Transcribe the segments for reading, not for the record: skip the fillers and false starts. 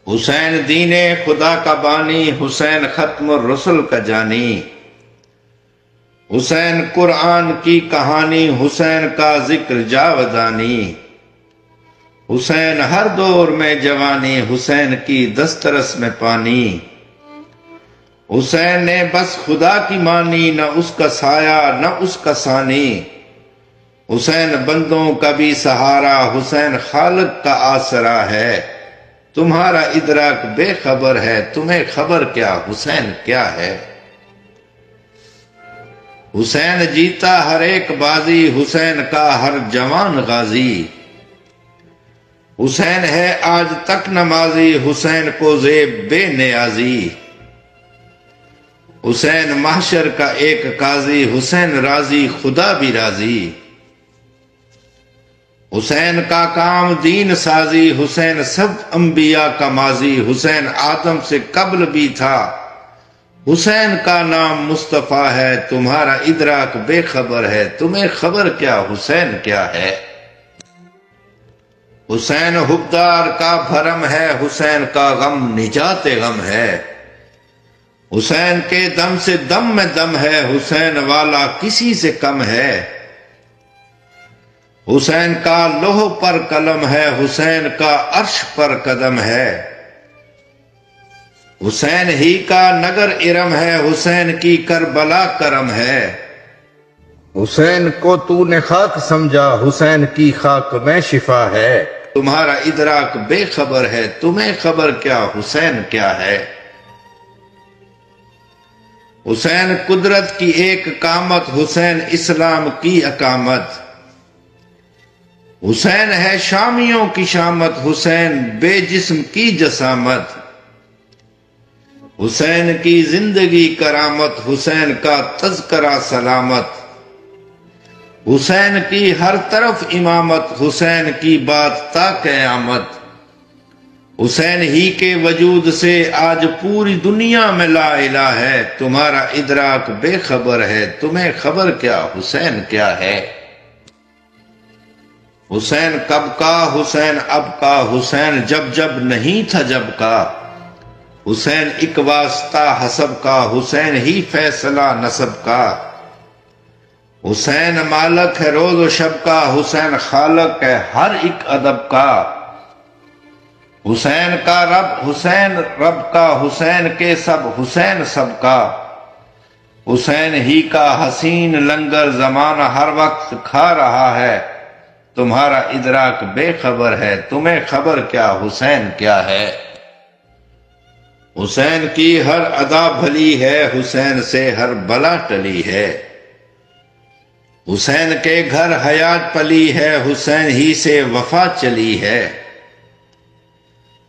حسین دین خدا کا بانی، حسین ختم الرسل کا جانی، حسین قرآن کی کہانی، حسین کا ذکر جاودانی، حسین ہر دور میں جوانی، حسین کی دسترس میں پانی، حسین نے بس خدا کی مانی، نہ اس کا سایہ نہ اس کا ثانی، حسین بندوں کا بھی سہارا، حسین خالق کا آسرا ہے، تمہارا ادراک بے خبر ہے، تمہیں خبر کیا حسین کیا ہے۔ حسین جیتا ہر ایک بازی، حسین کا ہر جوان غازی، حسین ہے آج تک نمازی، حسین کو زیب بے نیازی، حسین محشر کا ایک قاضی، حسین راضی خدا بھی راضی، حسین کا کام دین سازی، حسین سب انبیاء کا ماضی، حسین آدم سے قبل بھی تھا، حسین کا نام مصطفیٰ ہے، تمہارا ادراک بے خبر ہے، تمہیں خبر کیا حسین کیا ہے۔ حسین حقدار کا بھرم ہے، حسین کا غم نجات غم ہے، حسین کے دم سے دم میں دم ہے، حسین والا کسی سے کم ہے، حسین کا لوح پر قلم ہے، حسین کا عرش پر قدم ہے، حسین ہی کا نگر ارم ہے، حسین کی کربلا کرم ہے، حسین کو تو نے خاک سمجھا، حسین کی خاک میں شفا ہے، تمہارا ادراک بے خبر ہے، تمہیں خبر کیا حسین کیا ہے۔ حسین قدرت کی ایک کامت، حسین اسلام کی اقامت، حسین ہے شامیوں کی شامت، حسین بے جسم کی جسامت، حسین کی زندگی کرامت، حسین کا تذکرہ سلامت، حسین کی ہر طرف امامت، حسین کی بات تا قیامت، حسین ہی کے وجود سے آج پوری دنیا میں لا الہ ہے، تمہارا ادراک بے خبر ہے، تمہیں خبر کیا حسین کیا ہے۔ حسین کب کا، حسین اب کا، حسین جب جب نہیں تھا جب کا، حسین ایک واسطہ حسب کا، حسین ہی فیصلہ نسب کا، حسین مالک ہے روز و شب کا، حسین خالق ہے ہر ایک ادب کا، حسین کا رب حسین رب کا، حسین کے سب حسین سب کا، حسین ہی کا حسین لنگر زمانہ ہر وقت کھا رہا ہے، تمہارا ادراک بے خبر ہے، تمہیں خبر کیا حسین کیا ہے۔ حسین کی ہر ادا بھلی ہے، حسین سے ہر بلا ٹلی ہے، حسین کے گھر حیات پلی ہے، حسین ہی سے وفا چلی ہے،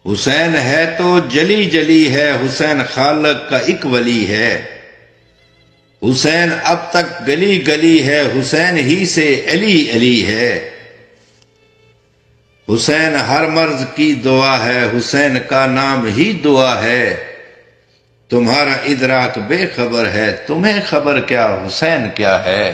حسین ہے تو جلی جلی ہے، حسین خالق کا ایک ولی ہے، حسین اب تک گلی گلی ہے، حسین ہی سے علی علی ہے، حسین ہر مرض کی دعا ہے، حسین کا نام ہی دعا ہے، تمہارا ادراک بے خبر ہے، تمہیں خبر کیا حسین کیا ہے۔